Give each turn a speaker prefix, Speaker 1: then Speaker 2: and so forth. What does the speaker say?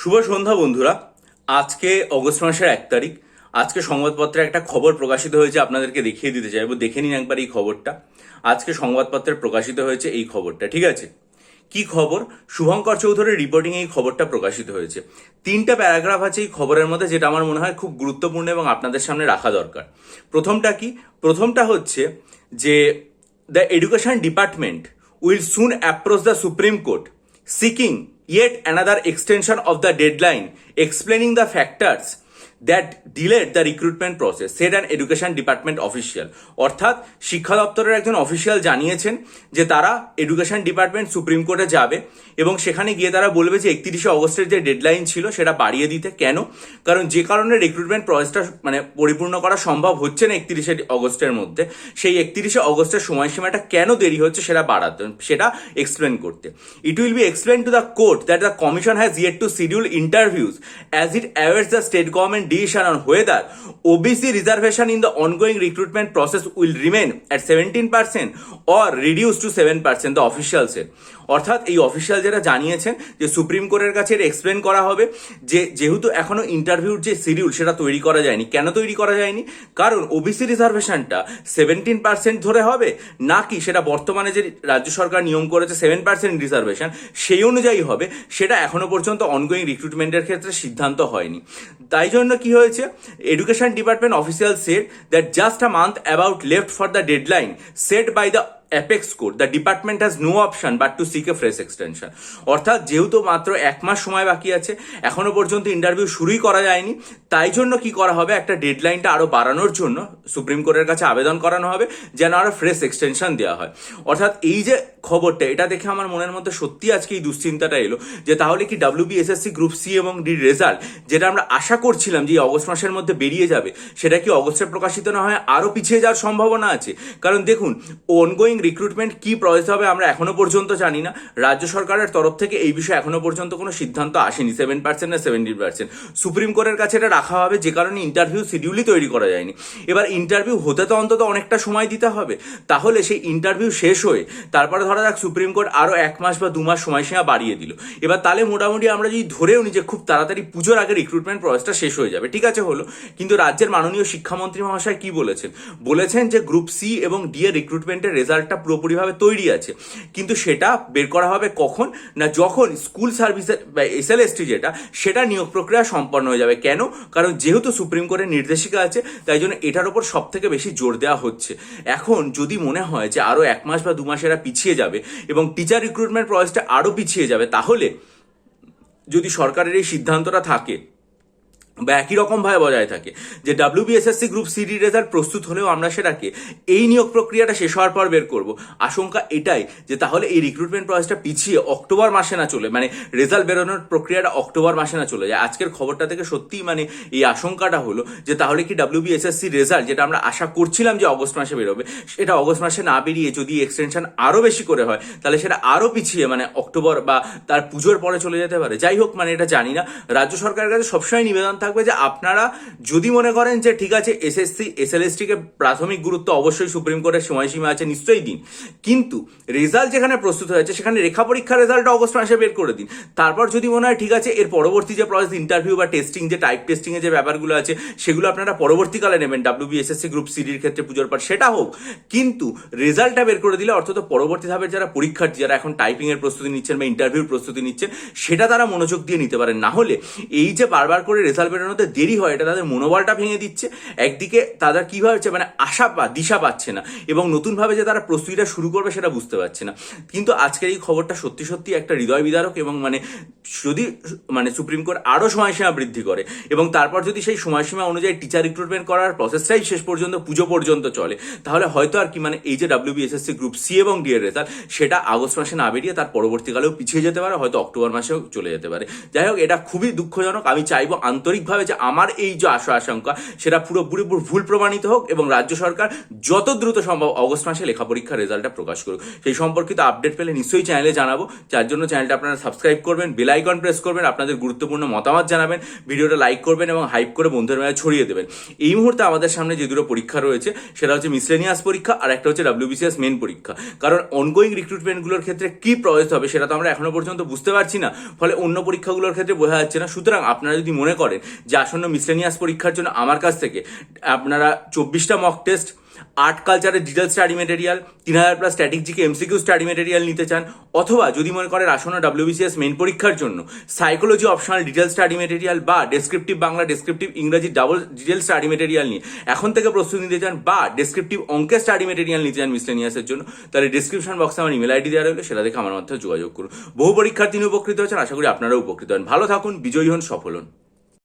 Speaker 1: শুভ সন্ধ্যা বন্ধুরা। আজকে অগস্ট মাসের 1 তারিখ। আজকে সংবাদপত্রে একটা খবর প্রকাশিত হয়েছে, আপনাদেরকে দেখিয়ে দিতে চাইবো। দেখে নিন একবার এই খবরটা। আজকে সংবাদপত্রে প্রকাশিত হয়েছে এই খবরটা, ঠিক আছে? কি খবর? শুভঙ্কর চৌধুরীর রিপোর্টিং এই খবরটা প্রকাশিত হয়েছে। 3টা প্যারাগ্রাফ আছে এই খবরের মধ্যে, যেটা আমার মনে হয় খুব গুরুত্বপূর্ণ এবং আপনাদের সামনে রাখা দরকার। প্রথমটা কি? প্রথমটা হচ্ছে যে the education department will soon approach the supreme court seeking yet another extension of the deadline, explaining the factors that delayed the recruitment process, said an education department official. অর্থাৎ শিক্ষা দপ্তরের একজন অফিসিয়াল জানিয়েছেন যে তারা এডুকেশন ডিপার্টমেন্ট সুপ্রিম কোর্টে যাবে এবং সেখানে গিয়ে তারা বলবে যে 31শে অগস্টের যে ডেডলাইন ছিল সেটা বাড়িয়ে দিতে। কেন? কারণ যে কারণে রিক্রুটমেন্ট প্রসেসটা পরিপূর্ণ করা সম্ভব হচ্ছে না 31শে অগস্টের মধ্যে, সেই 31শে অগস্টের সময়সীমাটা কেন দেরি হচ্ছে সেটা বাড়াতে, সেটা এক্সপ্লেন করতে। It will be explain to the court that the commission has yet to schedule interviews as it awaits the state government decision on whether OBC reservation in the ongoing recruitment process will remain at 17% or reduce to 7%, the official said. অর্থাৎ এই official যেটা জানিয়েছেন যে supreme কোর্টের কাছে এটা explain করা হবে যে যেহেতু এখনো ইন্টারভিউর যে শিডিউল সেটা তৈরি করা যায়নি। কেন তৈরি করা যায়নি? কারণ ওবিসি রিজার্ভেশনটা 17% ধরে হবে, নাকি সেটা বর্তমানে যে রাজ্য সরকার নিয়ম করেছে 7% রিজার্ভেশন সেই অনুযায়ী হবে, সেটা এখনো পর্যন্ত অনগোয়িং রিক্রুটমেন্টের ক্ষেত্রে সিদ্ধান্ত হয়নি। তাই জন্য কি হয়েছে, education department official said that just a month about left for the deadline set by the apex court, the department has no option but to seek a fresh extension. অর্থাৎ যেহেতু মাত্র 1 মাস সময় বাকি আছে, এখনো পর্যন্ত ইন্টারভিউ শুরুই করা যায়নি, তাই জন্য কি করা হবে, একটা ডেডলাইনটা আরো বাড়ানোর জন্য সুপ্রিম কোর্টের কাছে আবেদন করানো হবে যেন আরো ফ্রেশ এক্সটেনশন দেওয়া হয়। অর্থাৎ এই যে খবরটা, এটা দেখে আমার মনের মধ্যে সত্যি আজকে এই দুশ্চিন্তাটা এলো যে তাহলে কি WBSSC গ্রুপ সি এবং ডি রেজাল্ট, যেটা আমরা আশা করছিলাম যে অগস্ট মাসের মধ্যে বেরিয়ে যাবে, সেটা কি অগস্টে প্রকাশিত না হয় আরো পিছিয়ে যাওয়ার সম্ভাবনা আছে? কারণ দেখুন, অনগোয়িং রিক্রুটমেন্ট কি প্রসেস হবে আমরা এখনো পর্যন্ত জানি না। রাজ্য সরকারের তরফ থেকে এই বিষয়ে এখনো পর্যন্ত কোনো সিদ্ধান্ত আসেনি 7% না 17%। সুপ্রিম কোর্টের কাছে এটা রাখা হবে, যে কারণে ইন্টারভিউ শিডিউলই তৈরি করা যায়নি। এবার ইন্টারভিউ হতে তো অন্তত অনেকটা সময় দিতে হবে, তাহলে সেই ইন্টারভিউ শেষ হয়ে তারপরে ধরা যাক সুপ্রিম কোর্ট আরো 1 মাস বা 2 মাস সময়সীমা বাড়িয়ে দিল। এবার তাহলে মোটামুটি আমরা যদি ধরেও নিই যে খুব তাড়াতাড়ি পুজোর আগে রিক্রুটমেন্ট প্রসেসটা শেষ হয়ে যাবে, ঠিক আছে হলো। কিন্তু রাজ্যের মাননীয় শিক্ষামন্ত্রী মহাশয় কি বলেছেন যে গ্রুপ সি এবং ডি এর রিক্রুটমেন্টের রেজাল্টটা পুরোপুরিভাবে তৈরি আছে, কিন্তু সেটা বের করা হবে কখন না, যখন স্কুল সার্ভিসের SLST যেটা, সেটা নিয়োগ প্রক্রিয়া সম্পন্ন হয়ে যাবে। কেন? কারণ যেহেতু সুপ্রিম কোর্টের নির্দেশিকা আছে, তাই জন্য এটার উপর সব থেকে বেশি জোর দেওয়া হচ্ছে। এখন যদি মনে হয় যে আরো 1 মাস বা 2 মাস এরা পিছিয়ে যাবে এবং টিচার রিক্রুটমেন্ট প্রসেসটা আরো পিছিয়ে যাবে, তাহলে যদি সরকারের এই সিদ্ধান্তটা থাকে বা একই রকম ভাবে বজায় থাকে যে WBSSC গ্রুপ সিডি রেজাল্ট প্রস্তুত হলেও আমরা সেটাকে এই নিয়োগ প্রক্রিয়াটা শেষ হওয়ার পর বের করব, আশঙ্কা এটাই যে তাহলে এই রিক্রুটমেন্ট প্রসেসটা পিছিয়ে অক্টোবর মাসে না চলে, রেজাল্ট বেরোনোর প্রক্রিয়াটা অক্টোবর মাসে না চলে যায়। আজকের খবরটা থেকে সত্যিই এই আশঙ্কাটা হলো যে তাহলে কি WBSSC রেজাল্ট, যেটা আমরা আশা করছিলাম যে অগস্ট মাসে বেরোবে, সেটা অগস্ট মাসে না বেরিয়ে যদি এক্সটেনশন আরো বেশি করে হয়, তাহলে সেটা আরো পিছিয়ে অক্টোবর বা তার পুজোর পরে চলে যেতে পারে। যাই হোক, এটা জানি না। রাজ্য সরকারের কাছে সবসময় নিবেদন থাকবে যে আপনারা যদি মনে করেন যে ঠিক আছে SLST কে প্রাথমিক গুরুত্ব অবশ্যই সুপ্রিম কোর্টের সময়সীমা আছে, নিশ্চয়ই দিন, কিন্তু রেজাল্ট যেখানে প্রস্তুত হয়েছে সেখানে রেখা পরীক্ষার রেজাল্ট অগস্ট মাসে বের করে দিন। তারপর যদি মনে হয় ঠিক আছে এর পরবর্তী যে প্রসেস ইন্টারভিউ বা টেস্টিং, যে টাইপ টেস্টিং এর যে ব্যাপারগুলো আছে, সেগুলো আপনারা পরবর্তীকালে নেবেন WBSSC গ্রুপ সিডির ক্ষেত্রে পুজোর পর, সেটা হোক, কিন্তু রেজাল্টটা বের করে দিলে অর্থাৎ পরবর্তী ধাপের যারা পরীক্ষার্থী, যারা এখন টাইপিং এর প্রস্তুতি নিচ্ছেন বা ইন্টারভিউর প্রস্তুতি নিচ্ছেন, সেটা তারা মনোযোগ দিয়ে নিতে পারেন। না হলে এই যে বারবার করে রেজাল্ট বেরোনোতে দেরি হয়, এটা তাদের মনোবলটা ভেঙে দিচ্ছে। একদিকে তারা কি ভাবছে, আশা বা দিশা পাচ্ছে না, এবং নতুনভাবে যে তারা প্রস্তুতিটা শুরু করবে সেটা বুঝতে পারছে না। কিন্তু আজকের এই খবরটা সত্যি সত্যি একটা হৃদয় বিদারক, এবং যদি সুপ্রিম কোর্ট আরো সময়সীমা বৃদ্ধি করে এবং তারপর যদি সেই সময়সীমা অনুযায়ী টিচার রিক্রুটমেন্ট করার প্রসেসটাই শেষ পর্যন্ত পুজো পর্যন্ত চলে, তাহলে হয়তো আর কি এই যে WBSSC গ্রুপ সি এবং ডি এর রেজাল্ট, সেটা আগস্ট মাসে না বেরিয়ে তার পরবর্তীকালেও পিছিয়ে যেতে পারে, হয়তো অক্টোবর মাসেও চলে যেতে পারে। যাই হোক, এটা খুবই দুঃখজনক। আমি চাইবো আন্তরিক সঠিকভাবে যে আমার এই যে আশঙ্কা সেটা পুরোপুরি ভুল প্রমাণিত হোক এবং রাজ্য সরকার যত দ্রুত সম্ভব অগস্ট মাসে লেখা পরীক্ষার রেজাল্টটা প্রকাশ করুক। সেই সম্পর্কিত আপডেট পেলে নিশ্চয়ই চ্যানেলে জানাবো, যার জন্য চ্যানেলটা আপনারা সাবস্ক্রাইব করবেন, বেল আইকন প্রেস করবেন, আপনাদের গুরুত্বপূর্ণ মতামত জানাবেন, ভিডিওটা লাইক করবেন এবং হাইপ করে বন্ধুদের মাঝে ছড়িয়ে দেবেন। এই মুহূর্তে আমাদের সামনে যে দুটো পরীক্ষা রয়েছে সেটা হচ্ছে মিসলেনিয়াস পরীক্ষা আর একটা হচ্ছে WBCS মেন পরীক্ষা। কারণ অনগোয়িং রিক্রুটমেন্টগুলোর ক্ষেত্রে কি প্রসেস হবে সেটা তো আমরা এখনো পর্যন্ত বুঝতে পারছি না, ফলে অন্য পরীক্ষাগুলোর ক্ষেত্রে বোঝা যাচ্ছে না। সুতরাং আপনারা যদি মনে করেন যে আসন্ন মিসলেনিয়াস পরীক্ষার জন্য আমার কাছ থেকে আপনারা 24টা মক টেস্ট, 8 কালচারের detail study material, 3000+ static GK MCQ study material নিতে চান, অথবা যদি মনে করেন আসন্ন WBCS মেন পরীক্ষার জন্য psychology optional detail study material বা ডেসক্রিপটিভ বাংলা, ডেসক্রিপটিভ ইংরাজি ডাবল ডিটেল স্টাডি মেটেরিয়াল নিয়ে এখন থেকে প্রস্তুতি নিতে চান, বা ডেসক্রিপটিভ অঙ্কের স্টাডি মেটেরিয়াল নিতে চান মিসলেনিয়াসের জন্য, তাহলে ডিসক্রিপশন বক্সে আমার ইমেল আইডি দেওয়া রইলো, সেটা দেখে আমার মাধ্যমে যোগাযোগ করুন। বহু পরীক্ষার্থী উপকৃত হচ্ছেন, আশা করি আপনারাও উপকৃত হন। ভালো থাকুন, বিজয়ী হন, সফল হন।